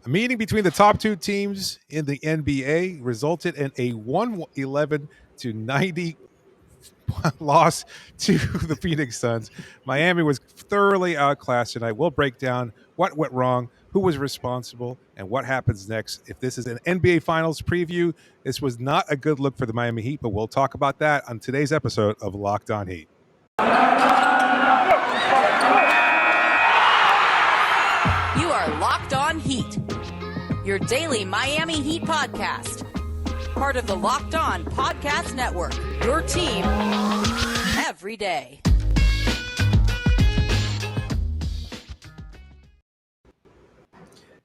A meeting between the top two teams in the NBA resulted in a 111 to 90 loss to the Phoenix Suns. Miami was thoroughly outclassed tonight. We'll break down what went wrong, who was responsible, and what happens next. If this is an NBA Finals preview, this was not a good look for the Miami Heat, but we'll talk about that on today's episode of Locked On Heat. You are Locked On Heat, your daily Miami Heat podcast. Part of the Locked On Podcast Network, your team every day.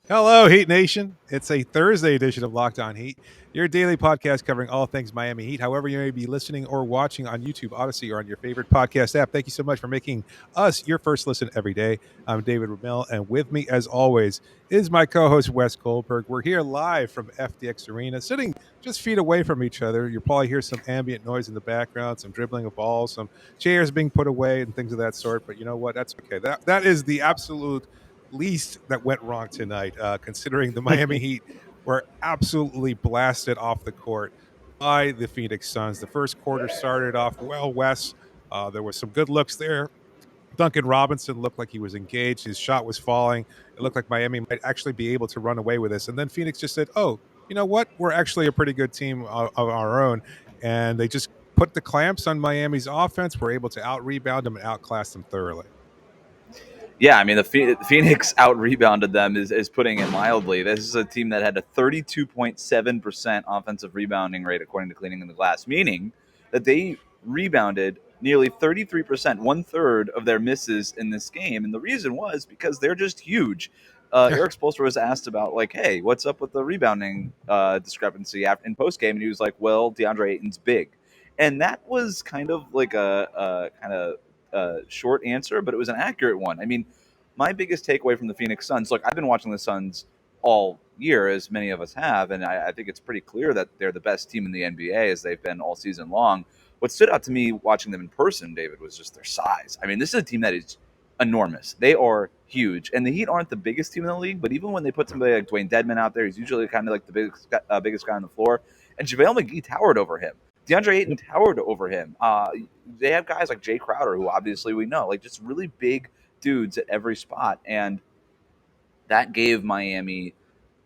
Hello, Heat Nation. It's a Thursday edition of Locked On Heat, your daily podcast covering all things Miami Heat. However, you may be listening or watching on YouTube, Odyssey, or on your favorite podcast app. Thank you so much for making us your first listen every day. I'm David Ramil, and with me, as always, is my co-host, Wes Goldberg. We're here live from FDX Arena, sitting just feet away from each other. You'll probably hear some ambient noise in the background, some dribbling of balls, some chairs being put away, and things of that sort. But you know what? That's okay. That is the absolute least that went wrong tonight, considering the Miami Heat were absolutely blasted off the court by the Phoenix Suns. The first quarter started off well, Wes. There was some good looks there. Duncan Robinson looked like he was engaged. His shot was falling. It looked like Miami might actually be able to run away with this. And then Phoenix just said, oh, you know what? We're actually a pretty good team of our own. And they just put the clamps on Miami's offense. We're able to out-rebound them and outclass them thoroughly. Yeah, I mean, the Phoenix out-rebounded them is putting it mildly. This is a team that had a 32.7% offensive rebounding rate, according to Cleaning in the Glass, meaning that they rebounded nearly 33%, one-third of their misses in this game. And the reason was because they're just huge. Eric Spoelstra was asked about, like, hey, what's up with the rebounding discrepancy in postgame? And he was like, well, DeAndre Ayton's big. And that was kind of like a short answer, but it was an accurate one. I mean, my biggest takeaway from the Phoenix Suns, look, I've been watching the Suns all year, as many of us have, and I think it's pretty clear that they're the best team in the NBA, as they've been all season long. What stood out to me watching them in person, David, was just their size. I mean, this is a team that is enormous. They are huge, and the Heat aren't the biggest team in the league, but even when they put somebody like Dwayne Dedmon out there, he's usually kind of like the biggest guy on the floor, and JaVale McGee towered over him. DeAndre Ayton towered over him. They have guys like Jay Crowder, who obviously we know, like just really big dudes at every spot. And that gave Miami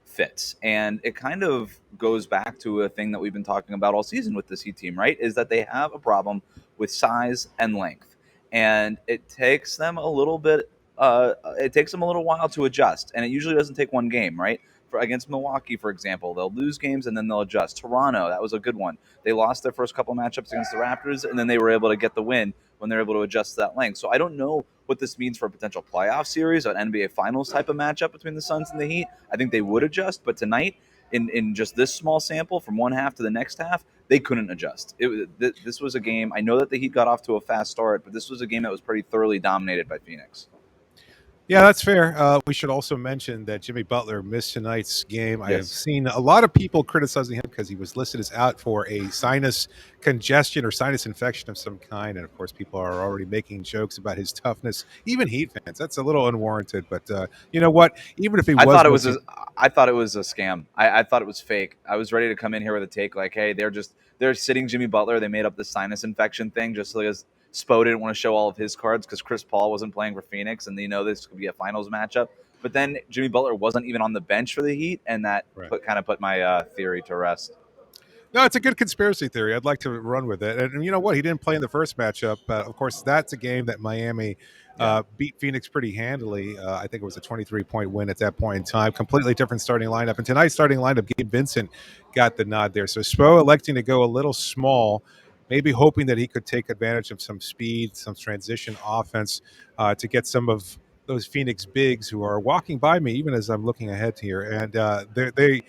fits. And it kind of goes back to a thing that we've been talking about all season with this Heat team, right? Is that they have a problem with size and length. And it takes them a little bit, it takes them a little while to adjust. And it usually doesn't take one game, right? Against Milwaukee, for example, they'll lose games and then they'll adjust. Toronto, that was a good one. They lost their first couple matchups against the Raptors, and then they were able to get the win when they're able to adjust to that length. So I don't know what this means for a potential playoff series, an NBA Finals type of matchup between the Suns and the Heat. I think they would adjust, but tonight, in just this small sample from one half to the next half, they couldn't adjust. This was a game. I know that the Heat got off to a fast start, but this was a game that was pretty thoroughly dominated by Phoenix. Yeah, that's fair. We should also mention that Jimmy Butler missed tonight's game. Yes. I have seen a lot of people criticizing him because he was listed as out for a sinus congestion or sinus infection of some kind. And, of course, people are already making jokes about his toughness, even Heat fans. That's a little unwarranted. But you know what? Even if he was... I thought it was a scam. I thought it was fake. I was ready to come in here with a take like, hey, they're sitting Jimmy Butler. They made up the sinus infection thing just because Spo didn't want to show all of his cards because Chris Paul wasn't playing for Phoenix, and this could be a finals matchup. But then Jimmy Butler wasn't even on the bench for the Heat, and that put my theory to rest. No, it's a good conspiracy theory. I'd like to run with it. And you know what? He didn't play in the first matchup. Of course, that's a game that Miami beat Phoenix pretty handily. I think it was a 23-point win at that point in time. Completely different starting lineup. And tonight's starting lineup, Gabe Vincent got the nod there. So Spo electing to go a little small, maybe hoping that he could take advantage of some speed, some transition offense to get some of those Phoenix bigs who are walking by me, even as I'm looking ahead here. And they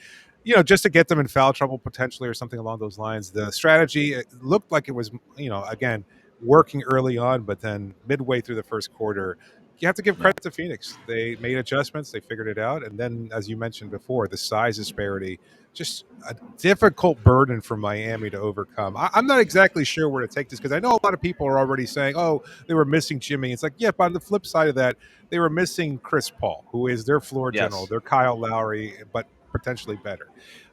just to get them in foul trouble potentially or something along those lines. The strategy, it looked like it was, again, working early on, but then midway through the first quarter, you have to give credit to Phoenix. They made adjustments, they figured it out, and then, as you mentioned before, the size disparity, just a difficult burden for Miami to overcome. I'm not exactly sure where to take this because I know a lot of people are already saying, "Oh, they were missing Jimmy." It's like, yeah, but on the flip side of that, they were missing Chris Paul, who is their floor general, Yes. their Kyle Lowry, but potentially better.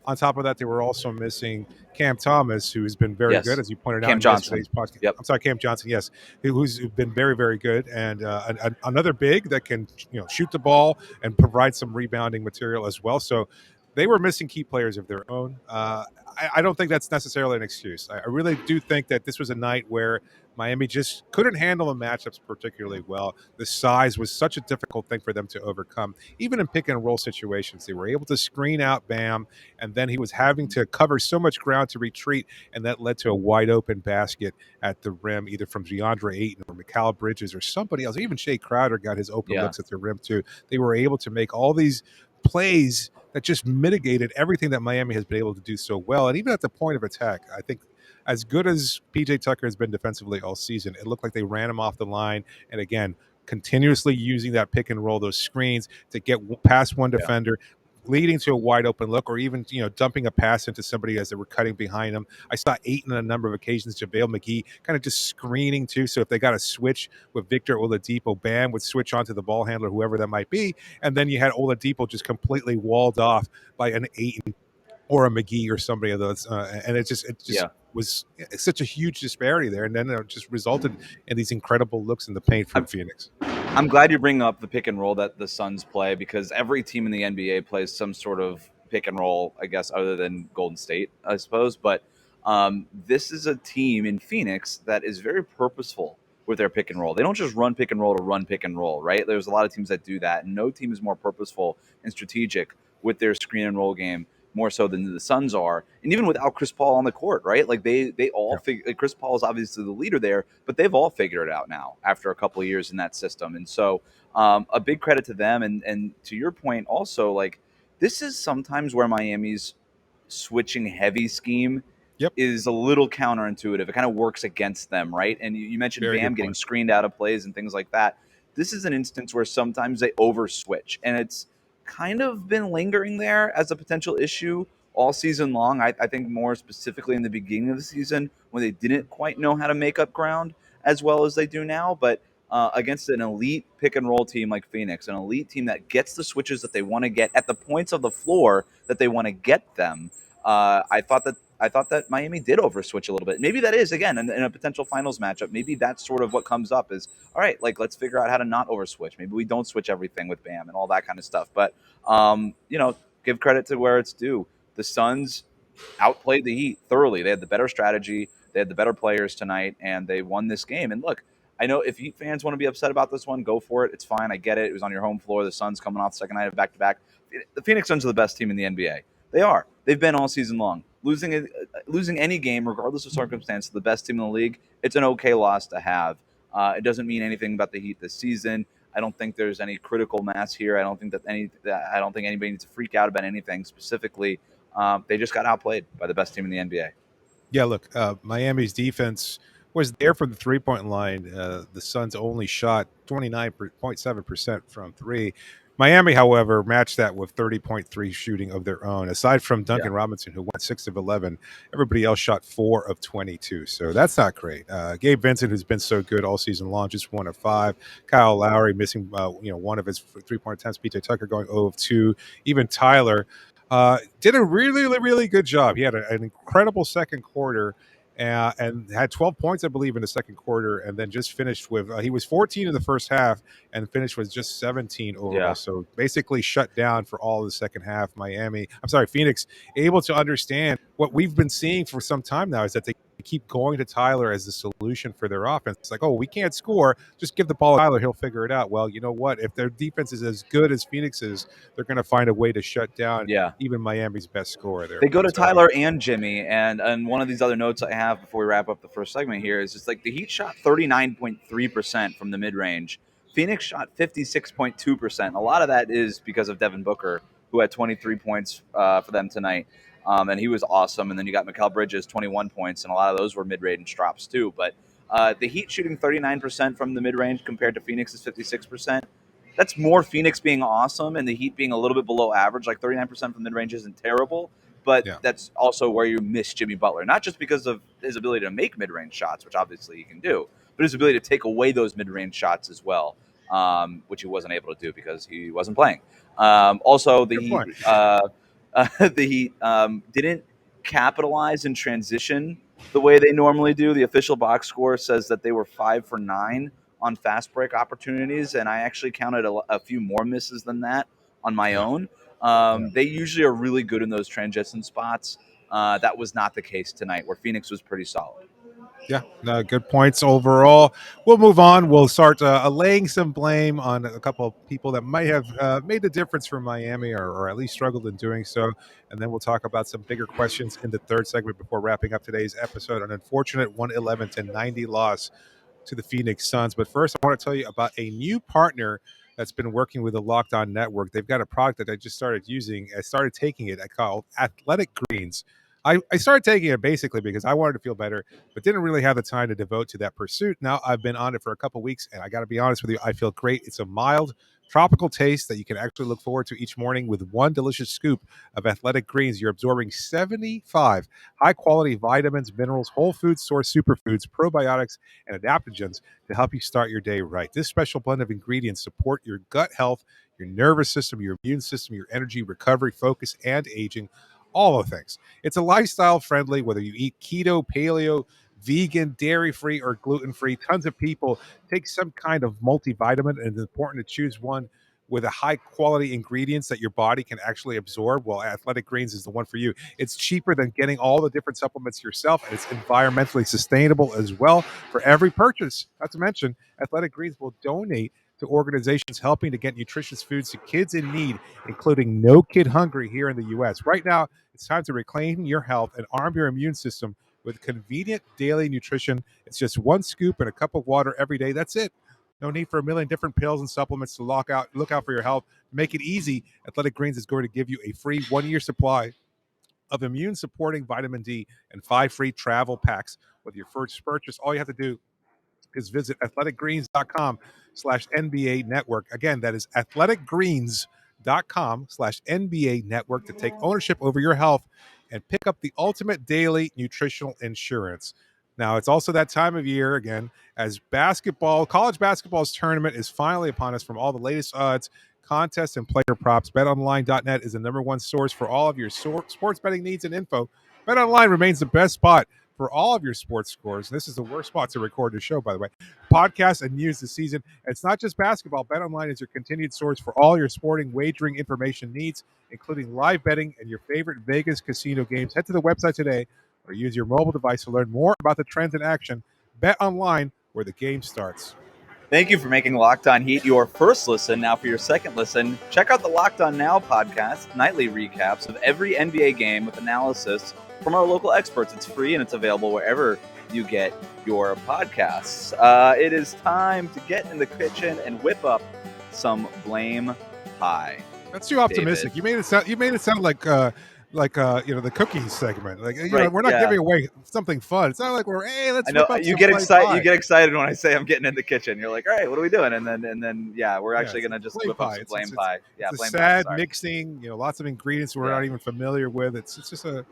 On top of that, they were also missing Cam Thomas, who's been very good, Yes. as you pointed out Cam in Johnson. yesterday's podcast. Yep. I'm sorry, Cam Johnson. Yes, who's been very, very good, and another big that can shoot the ball and provide some rebounding material as well. So they were missing key players of their own. I don't think that's necessarily an excuse. I really do think that this was a night where Miami just couldn't handle the matchups particularly well. The size was such a difficult thing for them to overcome. Even in pick and roll situations, they were able to screen out Bam, and then he was having to cover so much ground to retreat, and that led to a wide open basket at the rim, either from DeAndre Ayton or Mikal Bridges or somebody else. Even Shea Crowder got his open Yeah. looks at the rim too. They were able to make all these plays that just mitigated everything that Miami has been able to do so well. And even at the point of attack, I think as good as PJ Tucker has been defensively all season, it looked like they ran him off the line. And again, continuously using that pick and roll, those screens to get past one Yeah. defender, leading to a wide open look, or even dumping a pass into somebody as they were cutting behind them. I saw Ayton on a number of occasions, JaVale McGee kind of just screening too. So if they got a switch with Victor Oladipo, Bam would switch onto the ball handler, whoever that might be, and then you had Oladipo just completely walled off by an Ayton or a McGee or somebody of those, and it just was such a huge disparity there, and then it just resulted in these incredible looks in the paint from Phoenix. I'm glad you bring up the pick and roll that the Suns play, because every team in the NBA plays some sort of pick and roll, I guess, other than Golden State, I suppose. But this is a team in Phoenix that is very purposeful with their pick and roll. They don't just run pick and roll to run pick and roll, right? There's a lot of teams that do that, and no team is more purposeful and strategic with their screen and roll game more so than the Suns are. And even without Chris Paul on the court, right? Like they all figure, like Chris Paul is obviously the leader there, but they've all figured it out now after a couple of years in that system. And so a big credit to them. And to your point also, like this is sometimes where Miami's switching heavy scheme Yep, is a little counterintuitive. It kind of works against them, right? And you mentioned very Bam good getting point. screened out of plays and things like that. This is an instance where sometimes they over switch, and it's kind of been lingering there as a potential issue all season long. I think more specifically in the beginning of the season when they didn't quite know how to make up ground as well as they do now. But against an elite pick and roll team like Phoenix, an elite team that gets the switches that they want to get at the points of the floor that they want to get them, I thought that Miami did overswitch a little bit. Maybe that is, again, in a potential finals matchup. Maybe that's sort of what comes up is, all right, like let's figure out how to not overswitch. Maybe we don't switch everything with Bam and all that kind of stuff. But give credit to where it's due. The Suns outplayed the Heat thoroughly. They had the better strategy. They had the better players tonight, and they won this game. And look, I know if Heat fans want to be upset about this one, go for it. It's fine. I get it. It was on your home floor. The Suns coming off the second night of back-to-back. The Phoenix Suns are the best team in the NBA. They are. They've been all season long. Losing any game, regardless of circumstance, the best team in the league, it's an okay loss to have. It doesn't mean anything about the Heat this season. I don't think there's any critical mass here. I don't think anybody needs to freak out about anything specifically. They just got outplayed by the best team in the NBA. Yeah, look, Miami's defense was there from the 3 point line. The Suns only shot 29.7% from three. Miami, however, matched that with 30.3 shooting of their own. Aside from Yeah. Duncan Robinson, who went 6 of 11, everybody else shot 4 of 22. So that's not great. Gabe Vincent, who's been so good all season long, just 1 of 5. Kyle Lowry missing, one of his 3 point attempts. PJ Tucker going 0 of 2. Even Tyler did a really, really good job. He had an incredible second quarter and had 12 points, I believe, in the second quarter, and then just finished with he was 14 in the first half and finished with just 17 overall. Yeah. So basically shut down for all of the second half. Phoenix, able to understand what we've been seeing for some time now is that they keep going to Tyler as the solution for their offense. It's like, oh, we can't score. Just give the ball to Tyler. He'll figure it out. Well, you know what? If their defense is as good as Phoenix's, they're going to find a way to shut down Yeah. even Miami's best scorer there. They go to Tyler and Jimmy. And one of these other notes I have before we wrap up the first segment here is just like the Heat shot 39.3% from the mid range. Phoenix shot 56.2%. A lot of that is because of Devin Booker, who had 23 points for them tonight. And he was awesome. And then you got Mikal Bridges, 21 points, and a lot of those were mid range drops too. But The Heat shooting 39% from the mid-range compared to Phoenix's 56%. That's more Phoenix being awesome and the Heat being a little bit below average. Like 39% from mid-range isn't terrible, but Yeah. that's also where you miss Jimmy Butler. Not just because of his ability to make mid-range shots, which obviously he can do, but his ability to take away those mid-range shots as well, which he wasn't able to do because he wasn't playing. Also, the Good point. Heat, the Heat didn't capitalize in transition the way they normally do. The official box score says that they were 5 for 9 on fast break opportunities, and I actually counted a few more misses than that on my Yeah. own. Yeah. They usually are really good in those transition spots. That was not the case tonight, where Phoenix was pretty solid. Yeah, no, good points overall. We'll move on. We'll start laying some blame on a couple of people that might have made the difference for Miami, or at least struggled in doing so. And then we'll talk about some bigger questions in the third segment before wrapping up today's episode. An unfortunate 111-90 loss to the Phoenix Suns. But first, I want to tell you about a new partner that's been working with the Locked On Network. They've got a product that I just started using. I started taking it. I call Athletic Greens. I started taking it basically because I wanted to feel better, but didn't really have the time to devote to that pursuit. Now I've been on it for a couple weeks, and I got to be honest with you, I feel great. It's a mild, tropical taste that you can actually look forward to each morning with one delicious scoop of Athletic Greens. You're absorbing 75 high-quality vitamins, minerals, whole food source superfoods, probiotics, and adaptogens to help you start your day right. This special blend of ingredients support your gut health, your nervous system, your immune system, your energy, recovery, focus, and aging. All the things. It's a lifestyle friendly, whether you eat keto, paleo, vegan, dairy free, or gluten free. Tons of people take some kind of multivitamin, and it's important to choose one with a high quality ingredients that your body can actually absorb. Well, Athletic Greens is the one for you. It's cheaper than getting all the different supplements yourself, and it's environmentally sustainable as well for every purchase. Not to mention, Athletic Greens will donate to organizations helping to get nutritious foods to kids in need, including No Kid Hungry here in the U.S. Right now, it's time to reclaim your health and arm your immune system with convenient daily nutrition. It's just one scoop and a cup of water every day. That's it. No need for a million different pills and supplements to look out for your health. Make it easy. Athletic Greens is going to give you a free 1 year supply of immune supporting vitamin D and 5 free travel packs with your first purchase. All you have to do is visit athleticgreens.com/NBA network. Again, that is athleticgreens.com/NBA network to take ownership over your health and pick up the ultimate daily nutritional insurance. Now, it's also that time of year again as college basketball's tournament is finally upon us. From all the latest odds, contests, and player props, betonline.net is the number one source for all of your sports betting needs and info. BetOnline remains the best spot for all of your sports scores. This is the worst spot to record the show, by the way. Podcasts and news this season. And it's not just basketball. BetOnline is your continued source for all your sporting wagering information needs, including live betting and your favorite Vegas casino games. Head to the website today or use your mobile device to learn more about the trends in action. Bet online, where the game starts. Thank you for making Locked On Heat your first listen. Now, for your second listen, check out the Locked On Now podcast, nightly recaps of every NBA game with analysis from our local experts. It's free and it's available wherever you get your podcasts. It is time to get in the kitchen and whip up some blame pie. That's too optimistic. David. You made it sound like the cookies segment. Like Right, we're not yeah. giving away something fun. It's not like let's I know whip up you some get plain excited. pie. You get excited when I say I'm getting in the kitchen. You're like, all right, what are we doing? And then, we're actually it's gonna just plain whip up pie. some It's blame pie. Yeah, it's a blame sad pie. Sorry. mixing. Lots of ingredients we're Yeah. not even familiar with. It's just a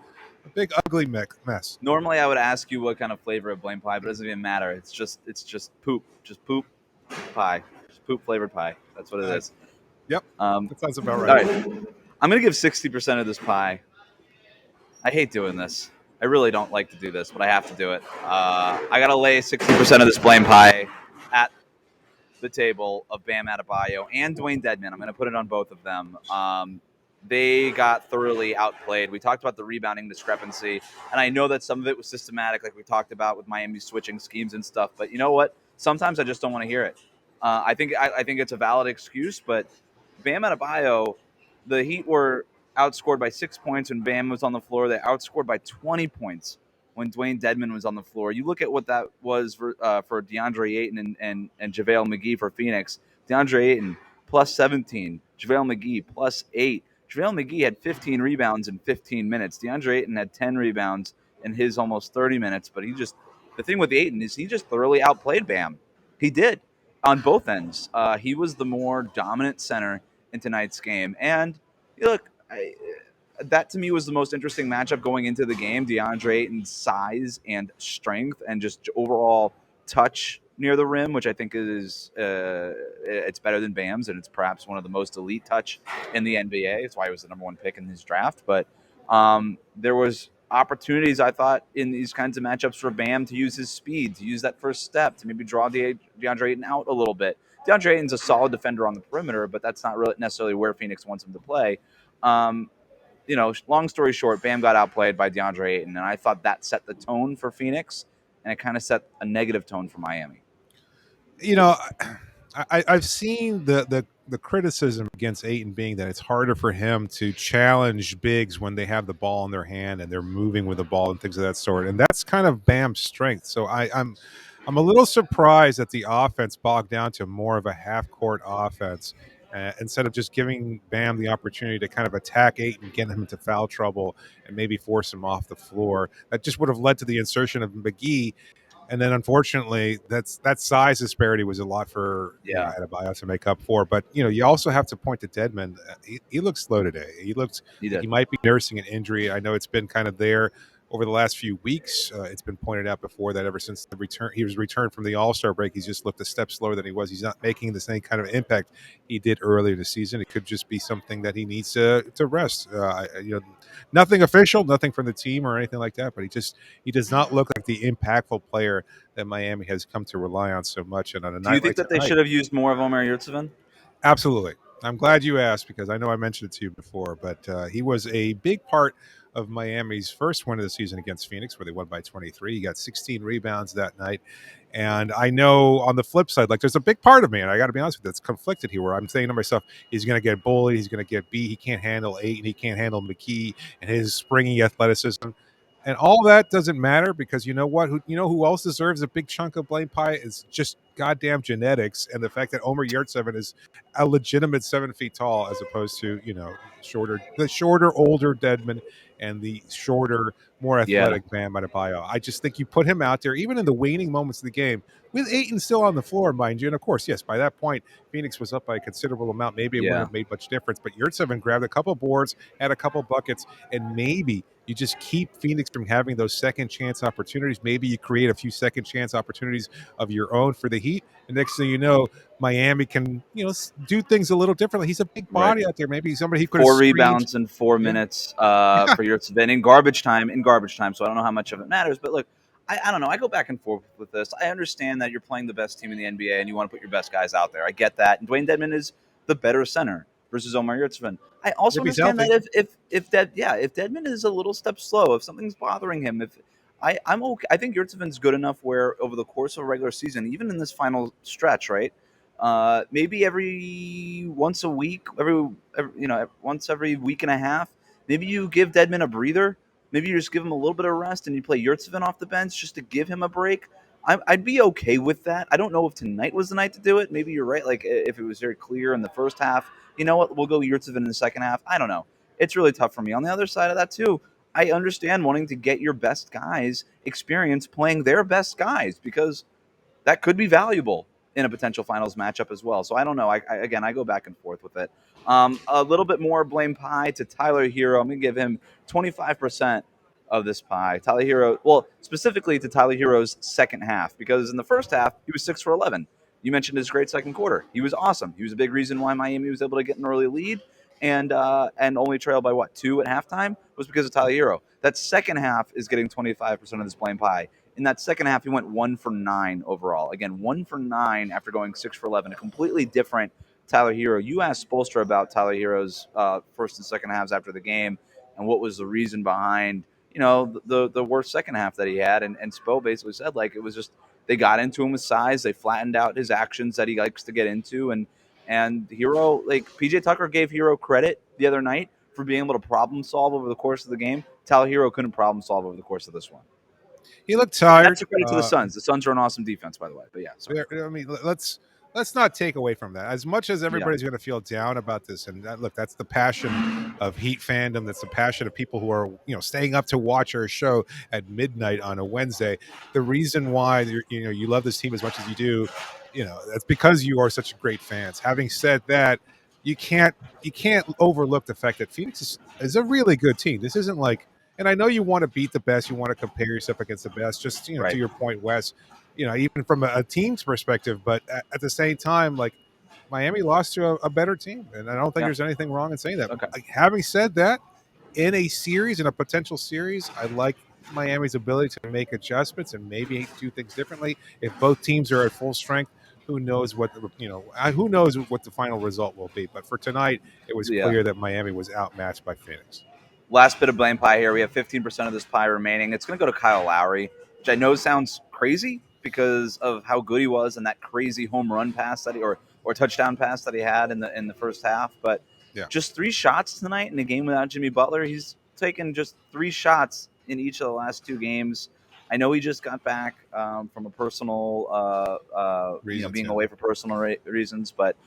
big ugly mess. Normally, I would ask you what kind of flavor of blame pie, but it doesn't even matter. It's just poop, just poop pie, just poop flavored pie. That's what it is. Yep, Um, that sounds about all right. right, I'm gonna give 60% of this pie. I hate doing this. I really don't like to do this, but I have to do it. I gotta lay 60% of this blame pie at the table of Bam Adebayo and Dwayne Dedman. I'm going to put it on both of them. They got thoroughly outplayed. We talked about the rebounding discrepancy, and I know that some of it was systematic, like we talked about with Miami switching schemes and stuff. But you know what? Sometimes I just don't want to hear it. I think it's a valid excuse, but Bam Adebayo, the Heat were outscored by 6 points when Bam was on the floor. They outscored by 20 points when Dwayne Dedman was on the floor. You look at what that was for DeAndre Ayton and JaVale McGee for Phoenix. DeAndre Ayton plus 17, JaVale McGee plus 8. JaVale McGee had 15 rebounds in 15 minutes. DeAndre Ayton had 10 rebounds in his almost 30 minutes, but he just the thing with Ayton is he just thoroughly outplayed Bam. He did on both ends. He was the more dominant center in tonight's game. And look, that to me was the most interesting matchup going into the game. DeAndre Ayton's size and strength and just overall touch near the rim, which I think is it's better than Bam's, and it's perhaps one of the most elite touch in the NBA. It's why he was the number one pick in his draft. But there was opportunities I thought in these kinds of matchups for Bam to use his speed, to use that first step, to maybe draw DeAndre Ayton out a little bit. DeAndre Ayton's a solid defender on the perimeter, but that's not really necessarily where Phoenix wants him to play. Long story short, Bam got outplayed by DeAndre Ayton, and I thought that set the tone for Phoenix, and it kind of set a negative tone for Miami. I've seen the criticism against Ayton being that it's harder for him to challenge bigs when they have the ball in their hand and they're moving with the ball and things of that sort, and that's kind of Bam's strength. So I'm a little surprised that the offense bogged down to more of a half court offense. Instead of just giving Bam the opportunity to kind of attack Ayton, get him into foul trouble, and maybe force him off the floor, that just would have led to the insertion of McGee. And then, unfortunately, that size disparity was a lot for Yeah, Adebayo to make up for. But you also have to point to Dedmon. He looked slow today. He looked he like did. he might be nursing an injury. I know it's been kind of there over the last few weeks. It's been pointed out before that ever since he was returned from the All-Star break, he's just looked a step slower than he was. He's not making the same kind of impact he did earlier this season. It could just be something that he needs to rest. Nothing official, nothing from the team or anything like that. But he does not look like the impactful player that Miami has come to rely on so much. And on a Do you night like think that they tonight, should have used more of Omer Yurtseven? absolutely. I'm glad you asked because I know I mentioned it to you before, but he was a big part of Miami's first win of the season against Phoenix, where they won by 23. He got 16 rebounds that night. And I know on the flip side, like there's a big part of me, and I got to be honest with you, that's conflicted here, where I'm saying to myself, he's going to get bullied, he's going to get beat, he can't handle Ayton, he can't handle McKee and his springy athleticism. And all that doesn't matter because you know what? Who else deserves a big chunk of blame pie? Is just goddamn genetics and the fact that Omer Yurtseven is a legitimate 7 feet tall as opposed to the shorter, older Dedmon and the shorter, more Yeah, athletic Bam Adebayo. I just think you put him out there, even in the waning moments of the game, with Ayton still on the floor, mind you. And of course, yes, by that point, Phoenix was up by a considerable amount. Maybe it wouldn't yeah, have made much difference, but Yurtseven grabbed a couple boards, had a couple buckets, and maybe you just keep Phoenix from having those second chance opportunities. Maybe you create a few second chance opportunities of your own for the Heat. And next thing you know, Miami can, do things a little differently. He's a big right. body out there. Maybe somebody he could have 4 rebounds screened. in 4 minutes for Yurtseven in garbage time. So I don't know how much of it matters. But look, I don't know. I go back and forth with this. I understand that you're playing the best team in the NBA and you want to put your best guys out there. I get that. And Dwayne Dedmon is the better center versus Omer Yurtseven. I also If he's understand healthy. that if Dedmon is a little step slow, if something's bothering him, if I'm okay. I think Yurtseven's good enough where over the course of a regular season, even in this final stretch, right? Maybe every once a week, once every week and a half, maybe you give Dedmon a breather. Maybe you just give him a little bit of rest and you play Yurtseven off the bench just to give him a break. I'd be okay with that. I don't know if tonight was the night to do it. Maybe you're right. Like if it was very clear in the first half, you know what? We'll go Yurtseven in the second half. I don't know. It's really tough for me. On the other side of that too, I understand wanting to get your best guys experience playing their best guys because that could be valuable in a potential finals matchup as well. So I don't know. Again, I go back and forth with it. A little bit more blame pie to Tyler Herro. I'm going to give him 25% of this pie. Tyler Herro, well, specifically to Tyler Herro's second half, because in the first half, he was 6 for 11. You mentioned his great second quarter. He was awesome. He was a big reason why Miami was able to get an early lead and only trail by what, 2 at halftime was because of Tyler Herro. That second half is getting 25% of this blame pie. In that second half, he went 1 for 9 overall. Again, 1 for 9 after going 6 for 11. A completely different Tyler Herro. You asked Spoelstra about Tyler Herro's first and second halves after the game and what was the reason behind, the worst second half that he had. And Spo basically said, like, it was just they got into him with size. They flattened out his actions that he likes to get into. And Herro, like, PJ Tucker gave Herro credit the other night for being able to problem solve over the course of the game. Tyler Herro couldn't problem solve over the course of this one. He looked tired. That's a credit to the Suns. The Suns are an awesome defense, by the way. But yeah, sorry. I mean, let's let's not take away from that. As much as Yeah. everybody's going to feel down about this, and look, that's the passion of Heat fandom. That's the passion of people who are staying up to watch our show at midnight on a Wednesday. The reason why you love this team as much as you do, that's because you are such great fans. Having said that, you can't overlook the fact that Phoenix is a really good team. This isn't like, and I know you want to beat the best, you want to compare yourself against the best. Just Right. to your point, Wes, even from a team's perspective, but at the same time, like Miami lost to a better team, and I don't think Yeah. there's anything wrong in saying that. Okay. Like, having said that, in a potential series, I like Miami's ability to make adjustments and maybe do things differently. If both teams are at full strength, who knows who knows what the final result will be. But for tonight, it was Yeah. clear that Miami was outmatched by Phoenix. Last bit of blame pie here. We have 15% of this pie remaining. It's going to go to Kyle Lowry, which I know sounds crazy because of how good he was and that crazy home run pass that or touchdown pass that he had in the first half. But Yeah. just 3 shots tonight in a game without Jimmy Butler. He's taken just 3 shots in each of the last 2 games. I know he just got back from a personal, being away for personal reasons, but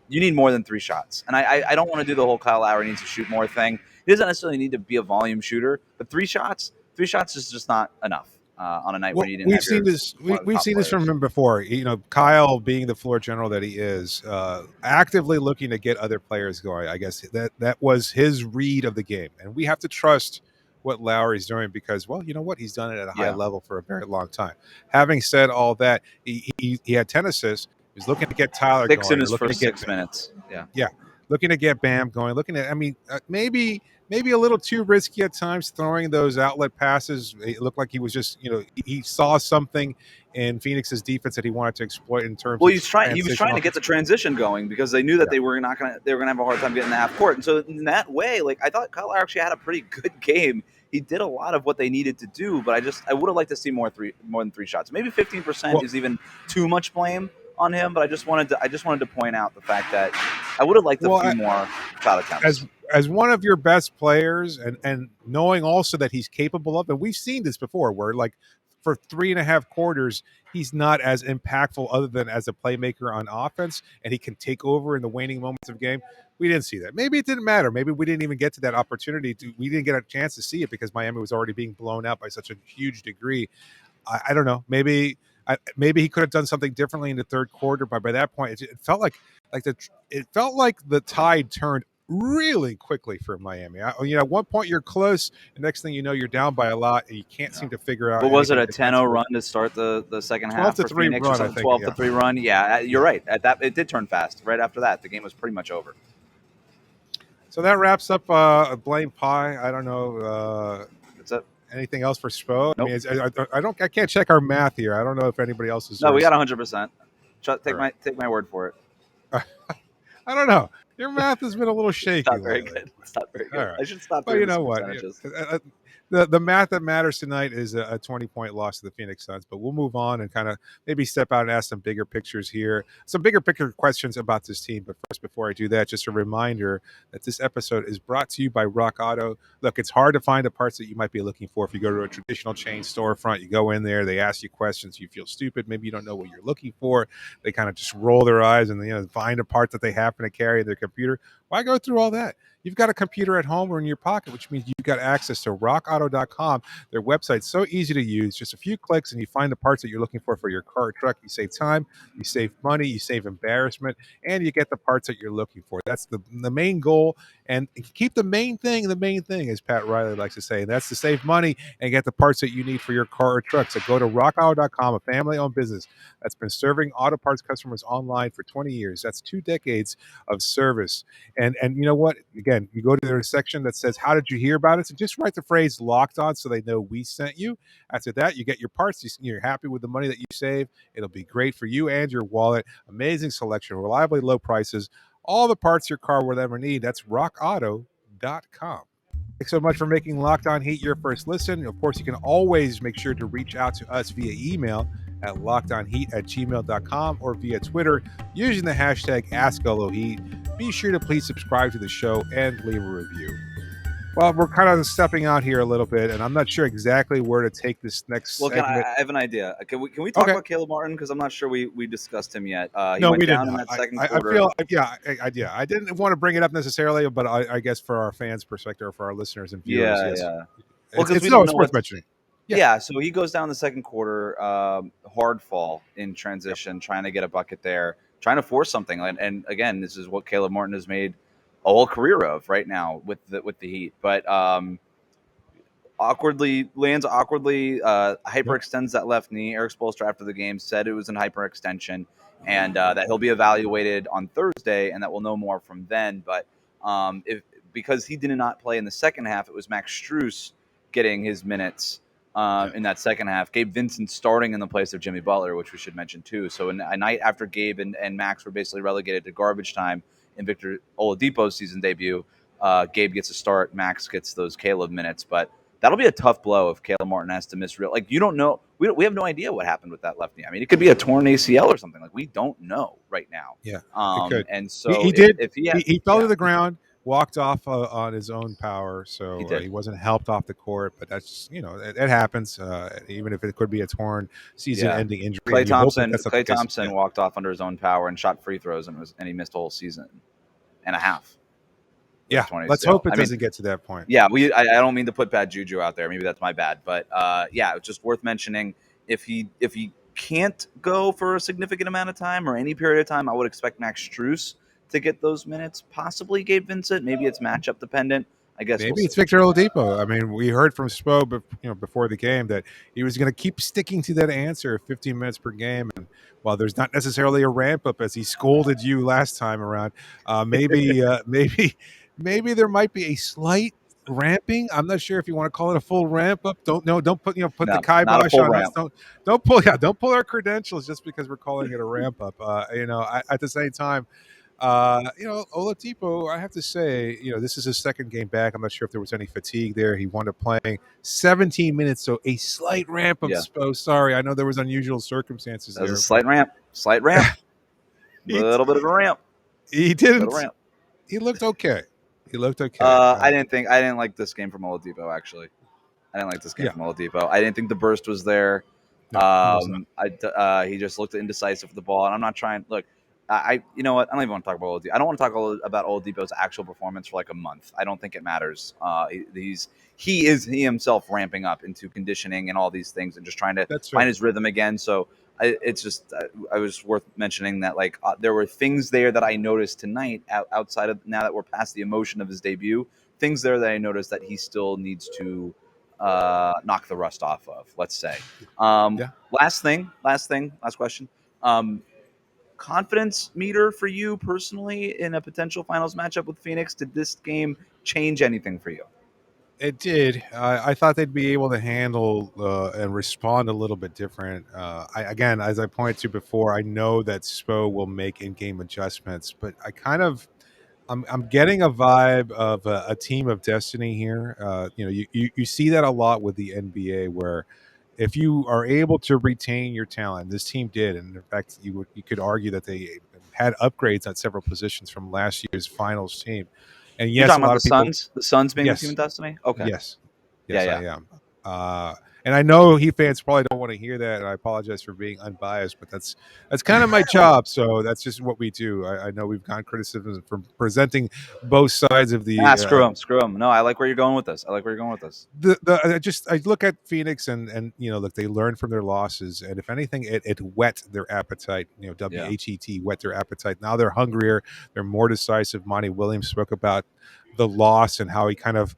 you need more than 3 shots. And I don't want to do the whole Kyle Lowry needs to shoot more thing. He doesn't necessarily need to be a volume shooter, but 3 shots is just not enough on a night where you didn't We've have seen this. We've seen this from him before. Kyle, being the floor general that he is, actively looking to get other players going. I guess that was his read of the game, and we have to trust what Lowry's doing because, well, you know what, he's done it at a high level for a very long time. Having said all that, he had 10 assists. He was looking to get Tyler 6 going. in his first 6 minutes. Yeah, looking to get Bam going. Looking at, I mean, maybe a little too risky at times throwing those outlet passes. It looked like he was just, he saw something in Phoenix's defense that he wanted to exploit in terms Well, of he was trying to get the transition going because they knew that they were gonna have a hard time getting the half court. And so in that way, like, I thought Kyle actually had a pretty good game. He did a lot of what they needed to do, but I would have liked to see more than 3 shots. Maybe 15% is even too much blame on him, but I just wanted to point out the fact that I would have liked a few more shot attempts. As one of your best players, and knowing also that he's capable of, and we've seen this before, where like for 3.5 quarters, he's not as impactful other than as a playmaker on offense, and he can take over in the waning moments of game. We didn't see that. Maybe it didn't matter. Maybe we didn't even get to that opportunity. We didn't get a chance to see it because Miami was already being blown out by such a huge degree. I don't know. Maybe he could have done something differently in the third quarter, but by that point, it felt like the tide turned really quickly for Miami. At one point you're close, the next thing you know, you're down by a lot, and you can't seem to figure out. What was it, a 10-0 run to start the second half for 12-3 Phoenix? run, Or something? 12-3 run. Yeah, you're right. At that, it did turn fast. Right after that, the game was pretty much over. So that wraps up Blame Pie. I don't know. That's it. Anything else for Spo? Nope. I don't. I can't check our math here. I don't know if anybody else is. No, we got 100%. Take my word for it. I don't know. Your math has been a little shaky. It's not very good. Right. I should stop. But you know what? The math that matters tonight is a 20-point loss to the Phoenix Suns. But we'll move on and kind of maybe step out and ask some bigger pictures here, some bigger picture questions about this team. But first, before I do that, just a reminder that this episode is brought to you by Rock Auto. Look, it's hard to find the parts that you might be looking for. If you go to a traditional chain storefront, you go in there, they ask you questions, you feel stupid, maybe you don't know what you're looking for. They kind of just roll their eyes and find a part that they happen to carry in their computer. Why go through all that? You've got a computer at home or in your pocket, which means you've got access to rockauto.com. Their website's so easy to use, just a few clicks, and you find the parts that you're looking for your car or truck. You save time, you save money, you save embarrassment, and you get the parts that you're looking for. That's the main goal. And keep the main thing, as Pat Riley likes to say, and that's to save money and get the parts that you need for your car or truck. So go to rockauto.com, a family-owned business that's been serving auto parts customers online for 20 years. That's 2 decades of service. And you know what? Again, you go to their section that says, how did you hear about it? So just write the phrase locked on so they know we sent you. After that, you get your parts. You're happy with the money that you save. It'll be great for you and your wallet. Amazing selection, reliably low prices, all the parts your car will ever need. That's rockauto.com. Thanks so much for making Locked On Heat your first listen. Of course, you can always make sure to reach out to us via email at lockedonheat@gmail.com or via Twitter using the hashtag AskLOHeat. Be sure to please subscribe to the show and leave a review. Well, we're kind of stepping out here a little bit, and I'm not sure exactly where to take this next Well, segment. I have an idea. Can we talk Okay. about Caleb Martin, because I'm not sure we discussed him yet. He No, went we did down in not. that second I quarter. feel, yeah. I didn't want to bring it up necessarily, but I guess for our fans' perspective, or for our listeners and viewers, Yeah, yes, yeah. Well, because we no, don't it's know worth what's. mentioning. Yeah. Yeah, so he goes down the second quarter, hard fall in Yep. transition, trying to get a bucket there, trying to force something. And again, this is what Caleb Martin has made a whole career of right now with the Heat. But lands awkwardly, Yep. hyperextends that left knee. Eric Spoelstra after the game said it was an hyperextension, and that he'll be evaluated on Thursday, and that we'll know more from then. But if because he did not play in the second half, it was Max Strus getting his minutes Yeah. in that second half. Gabe Vincent starting in the place of Jimmy Butler, which we should mention too. So a night after Gabe and Max were basically relegated to garbage time in Victor Oladipo's season debut, Gabe gets a start, Max gets those Caleb minutes, but that'll be a tough blow if Caleb Martin has to miss real. Like, you don't know. We have no idea what happened with that left knee. I mean, it could be a torn ACL or something. Like, we don't know right now. Yeah. It could. And He, so he did. if he had, He fell to yeah, the ground, walked off on his own power, he so did. he wasn't helped off the court. But that's it happens. Even if it could be a torn Yeah. season-ending injury, and you hope that that's not the Clay case. Yeah. Thompson walked off under his own power and shot free throws and he missed a whole season and a half with a Yeah. torn Let's ACL. hope it I mean, doesn't get to that point. yeah, I don't mean to put bad juju out there. Maybe that's my bad, but yeah, it's just worth mentioning. If he can't go for a significant amount of time or any period of time, I would expect Max Strus to get those minutes. Possibly Gabe Vincent. Maybe it's matchup dependent. I guess we'll Maybe it's see. Victor Oladipo. I mean, we heard from Spo, before the game that he was going to keep sticking to that answer of 15 minutes per game. And while there's not necessarily a ramp up as he scolded you last time around, maybe there might be a slight ramping. I'm not sure if you want to call it a full ramp up. Don't know. Don't put the No, not a kibosh full on us. ramp. Don't pull our credentials just because we're calling it a ramp up. At the same time, Oladipo, I have to say, this is his second game back. I'm not sure if there was any fatigue there. He wound up playing 17 minutes, so a slight ramp of Yeah, Spo. Sorry, I know there was unusual circumstances that was a there, but slight ramp. Slight ramp. he Little bit of a ramp. he Little didn't. ramp. He looked okay. He looked okay. I didn't like this game from Oladipo actually. I didn't like this game Yeah, from Oladipo. I didn't think the burst was there. no, he was not. He just looked indecisive with the ball, and I'm not trying. Look, you know what? I don't even want to talk about Oladipo. I don't want to talk about Oladipo's actual performance for like a month. I don't think it matters. He is himself ramping up into conditioning and all these things, and just trying to That's find fair. his rhythm again. So it's just I was worth mentioning that like there were things there that I noticed tonight outside of now that we're past the emotion of his debut. Things there that I noticed that he still needs to knock the rust off of, let's say. Yeah. Last question. Confidence meter for you personally in a potential finals matchup with Phoenix. Did this game change anything for you? It did. I thought they'd be able to handle and respond a little bit different. Again, as I pointed to before, I know that Spo will make in-game adjustments, but I'm getting a vibe of a team of destiny here. You see that a lot with the NBA, where if you are able to retain your talent, this team did, and in fact, you could argue that they had upgrades at several positions from last year's finals team. And You're yes, a talking about lot of people. The Suns being the team Yes, of destiny. Okay. yes, Yeah, yes, I yeah. am. And I know Heat fans probably don't want to hear that, and I apologize for being unbiased, but that's kind of my job. So that's just what we do. I know we've gotten criticism from presenting both sides of Screw him, screw him. No, I like where you're going with this. I like where you're going with this. I look at Phoenix and look, they learn from their losses, and if anything, it whet their appetite. Yeah, WHET whet their appetite. Now they're hungrier. They're more decisive. Monty Williams spoke about the loss and how it kind of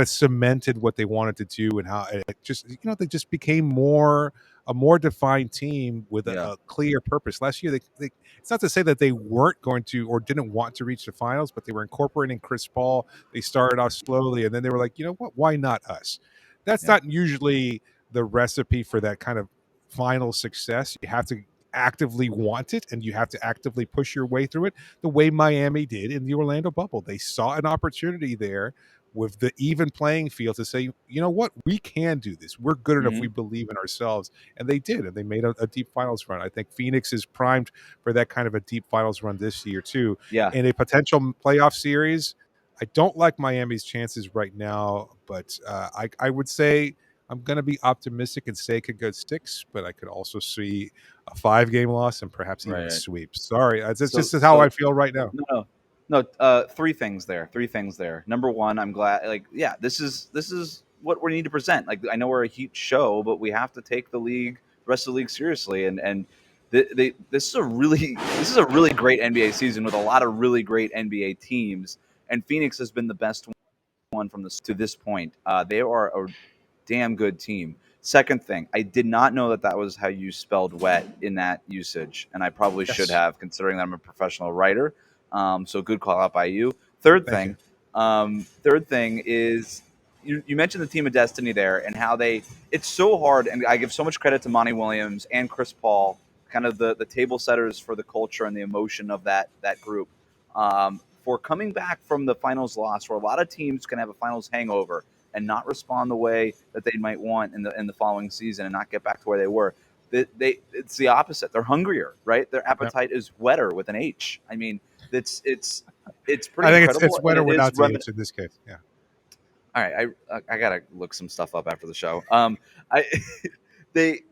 cemented what they wanted to do, and how it just they just became a more defined team with yeah, a clear purpose. Last year, it's not to say that they weren't going to or didn't want to reach the finals, but they were incorporating Chris Paul. They started off slowly, and then they were like, you know what? Why not us? That's yeah. not usually the recipe for that kind of final success. You have to actively want it, and you have to actively push your way through it the way Miami did in the Orlando bubble. They saw an opportunity there with the even playing field to say, you know what, we can do this. We're good enough. Hmm. We believe in ourselves. And they did. And they made a deep finals run. I think Phoenix is primed for that kind of a deep finals run this year, too. Yeah. In a potential playoff series, I don't like Miami's chances right now, but I would say I'm going to be optimistic and say it could go 6, but I could also see a 5-game loss and perhaps even a Right. sweep. Sorry, it's So, just how I so feel right now. no. Three things there. Three things there. Number one, I'm glad. Like, yeah, this is what we need to present. Like, I know we're a Heat show, but we have to take the rest of the league seriously. And this is a really great NBA season with a lot of really great NBA teams. And Phoenix has been the best one from this to this point. They are a damn good team. Second thing, I did not know that was how you spelled wet in that usage, and I probably should Yes. have, considering that I'm a professional writer. So good call out by you. Third Thank you. thing, is you mentioned the team of destiny there and how it's so hard, and I give so much credit to Monty Williams and Chris Paul, kind of the table setters for the culture and the emotion of that group. For coming back from the finals loss, where a lot of teams can have a finals hangover and not respond the way that they might want in the following season and not get back to where they were. It's the opposite. They're hungrier, right? Their Yep. appetite is wetter with an H. I mean, it's pretty I think incredible, it's and wetter it is without the H in this case. Yeah. all right, I gotta look some stuff up after the show. I they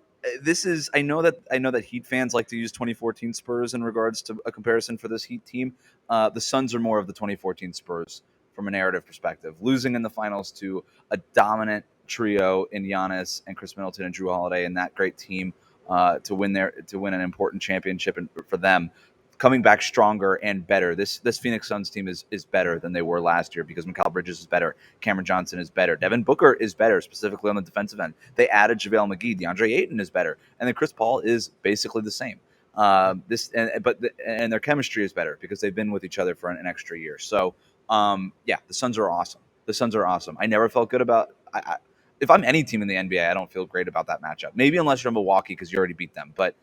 this is I know that Heat fans like to use 2014 Spurs in regards to a comparison for this Heat team. The Suns are more of the 2014 Spurs from a narrative perspective, losing in the finals to a dominant trio in Giannis and Chris Middleton and Drew Holiday and that great team to win an important championship for them, coming back stronger and better. This Phoenix Suns team is better than they were last year because Mikal Bridges is better, Cameron Johnson is better, Devin Booker is better, specifically on the defensive end. They added JaVale McGee, DeAndre Ayton is better, and then Chris Paul is basically the same. And their chemistry is better because they've been with each other for an extra year. So yeah, the Suns are awesome. The Suns are awesome. I never felt good about. If I'm any team in the NBA, I don't feel great about that matchup. Maybe unless you're Milwaukee because you already beat them, but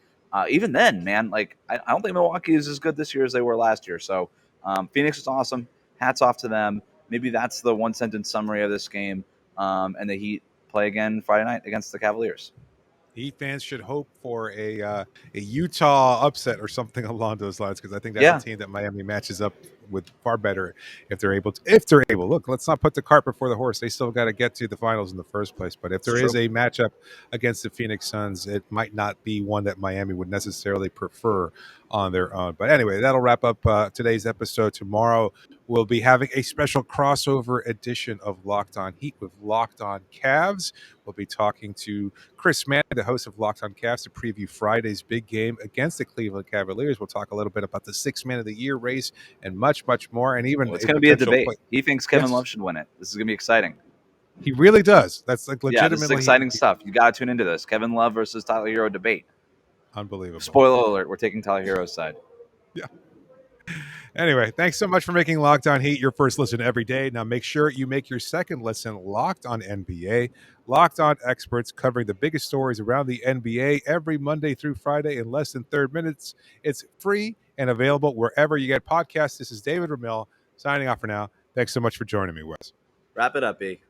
even then, man, like I don't think Milwaukee is as good this year as they were last year. So Phoenix is awesome. Hats off to them. Maybe that's the one sentence summary of this game. And the Heat play again Friday night against the Cavaliers. Heat fans should hope for a Utah upset or something along those lines because I think that's a Yeah, team that Miami matches up with far better if they're able to. If they're able, look, let's not put the cart before the horse. They still got to get to the finals in the first place. But if it's there is true. a matchup against the Phoenix Suns, it might not be one that Miami would necessarily prefer on their own. But anyway, that'll wrap up today's episode. Tomorrow we'll be having a special crossover edition of Locked On Heat with Locked On Cavs. We'll be talking to Chris Mann, the host of Locked On Cavs, to preview Friday's big game against the Cleveland Cavaliers. We'll talk a little bit about the Sixth Man of the Year race and much, much more, and even Well, it's a going to be a potential debate. play. He thinks Kevin Yes, Love should win it. This is going to be exciting. he really does. That's like Yeah, this is legitimately exciting stuff. You got to tune into this. Kevin Love versus Tyler Hero debate. unbelievable. Spoiler alert: we're taking Tyler Hero's side. Yeah. Anyway, thanks so much for making Locked On Heat your first listen every day. Now make sure you make your second listen Locked On NBA. Locked On experts covering the biggest stories around the NBA every Monday through Friday in less than 30 minutes. It's free and available wherever you get podcasts. This is David Ramil signing off for now. Thanks so much for joining me, Wes. Wrap it up, B.